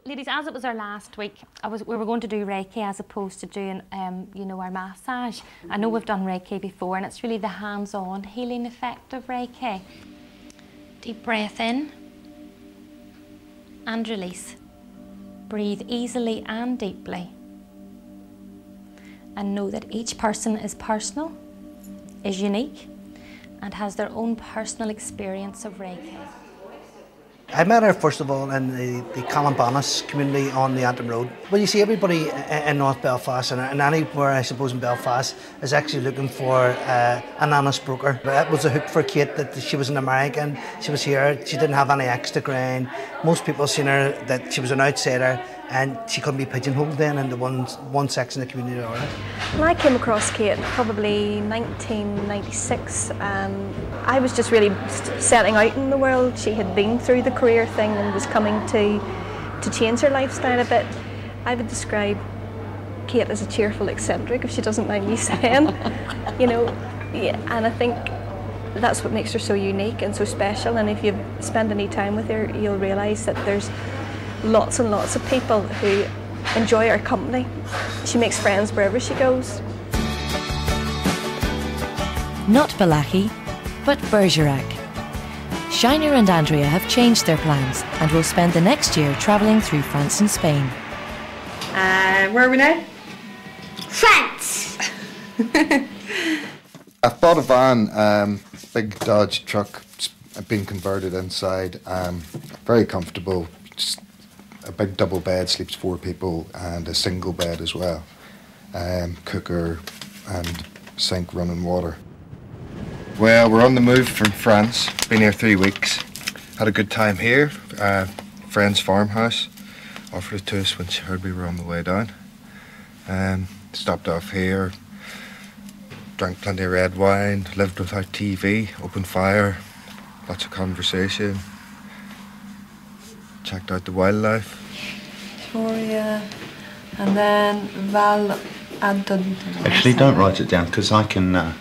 Ladies, as it was our last week, we were going to do Reiki as opposed to doing, you know, our massage. I know we've done Reiki before, and it's really the hands-on healing effect of Reiki. Deep breath in and release. Breathe easily and deeply. And know that each person is personal, is unique, and has their own personal experience of Reiki. I met her first of all in the Callanbannis community on the Antrim Road. Well, you see, everybody in North Belfast and anywhere, I suppose, in Belfast is actually looking for an honest broker. That was a hook for Kate, that she was an American, she was here, she didn't have any extra grain. Most people seen her that she was an outsider and she couldn't be pigeonholed then into one section of the community or another. When I came across Kate, probably 1996, I was just really setting out in the world. She had been through the career thing and was coming to change her lifestyle a bit. I would describe Kate as a cheerful eccentric, if she doesn't mind me saying. You know, yeah, and I think that's what makes her so unique and so special. And if you spend any time with her, you'll realise that there's lots and lots of people who enjoy her company. She makes friends wherever she goes. Not Balachi, but Bergerac. Shiner and Andrea have changed their plans and will spend the next year travelling through France and Spain. Where are we now? France! I've bought a van, big Dodge truck, been converted inside, very comfortable. Just a big double bed, sleeps 4 people, and a single bed as well. Cooker and sink, running water. Well, we're on the move from France. Been here 3 weeks. Had a good time here. Friend's farmhouse. Offered it to us when she heard we were on the way down. Stopped off here. Drank plenty of red wine. Lived without TV. Open fire. Lots of conversation. Checked out the wildlife. Victoria, and then Val Adon. Actually, don't write it down because I can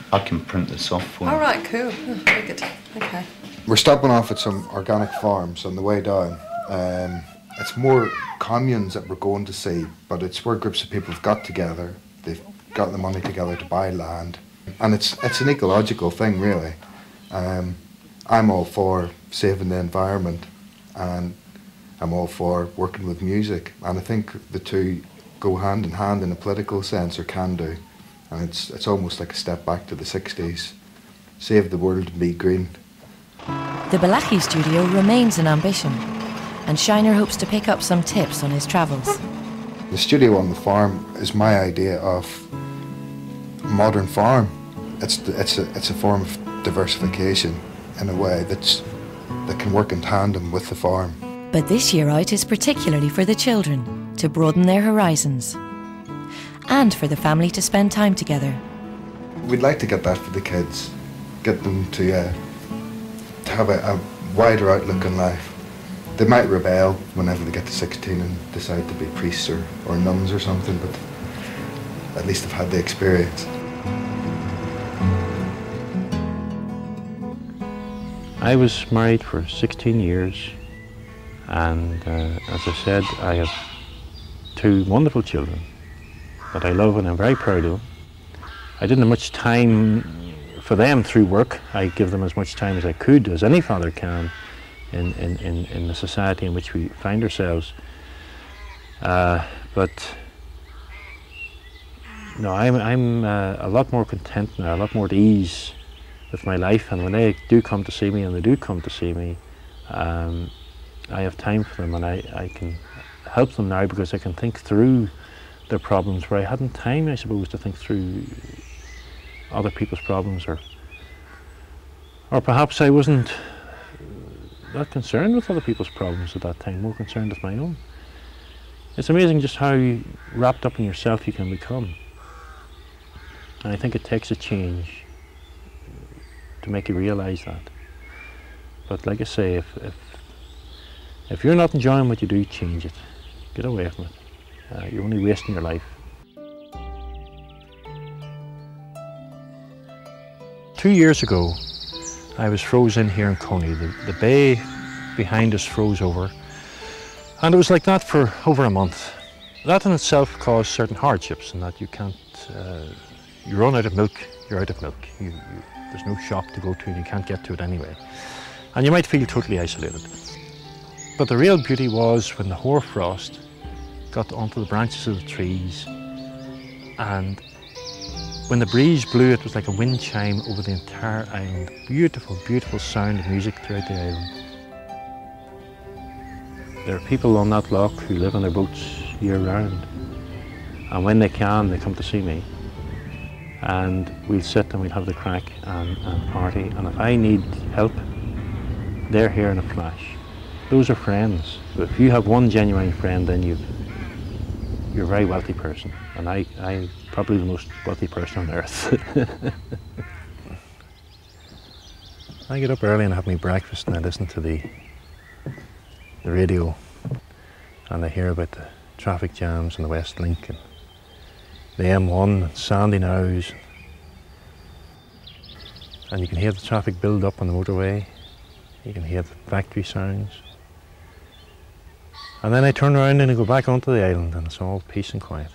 print this off for you. All right, cool. Oh, very good. Okay. We're stopping off at some organic farms on the way down. It's more communes that we're going to see, but it's where groups of people have got together. They've got the money together to buy land, and it's an ecological thing, really. I'm all for saving the environment, and I'm all for working with music, and I think the two go hand in hand in a political sense, or can do. And it's almost like a step back to the 60s. Save the world and be green. The Balachi studio remains an ambition, and Shiner hopes to pick up some tips on his travels. The studio on the farm is my idea of a modern farm. It's a form of diversification in a way that can work in tandem with the farm. But this year out is particularly for the children, to broaden their horizons, and for the family to spend time together. We'd like to get that for the kids, get them to have a wider outlook in life. They might rebel whenever they get to 16 and decide to be priests or nuns or something, but at least they've had the experience. I was married for 16 years. And as I said, I have 2 wonderful children that I love and I'm very proud of. I didn't have much time for them through work. I give them as much time as I could, as any father can, in the society in which we find ourselves. But no, I'm a lot more content now, a lot more at ease with my life. And when they do come to see me, and they do come to see me, I have time for them, and I can help them now because I can think through their problems where I hadn't time, I suppose, to think through other people's problems, or perhaps I wasn't that concerned with other people's problems at that time, more concerned with my own. It's amazing just how wrapped up in yourself you can become, and I think it takes a change to make you realise that. But like I say, if you're not enjoying what you do, change it. Get away from it. You're only wasting your life. 2 years ago, I was frozen here in Coney. The bay behind us froze over, And it was like that for over a month. That in itself caused certain hardships in that you can't, you run out of milk, you're out of milk. There's no shop to go to and you can't get to it anyway. And you might feel totally isolated. But the real beauty was when the hoarfrost got onto the branches of the trees, and when the breeze blew, it was like a wind chime over the entire island. Beautiful, beautiful sound of music throughout the island. There are people on that loch who live on their boats year round, and when they can, they come to see me, and we'll sit and we'll have the crack and party, and if I need help, they're here in a flash. Those are friends. But if you have one genuine friend, then you're a very wealthy person, and I'm probably the most wealthy person on earth. I get up early and have my breakfast and I listen to the radio, and I hear about the traffic jams on the West Link and the M1 and Sandy Knowes, and you can hear the traffic build up on the motorway, you can hear the factory sounds, and then I turn around and I go back onto the island and it's all peace and quiet.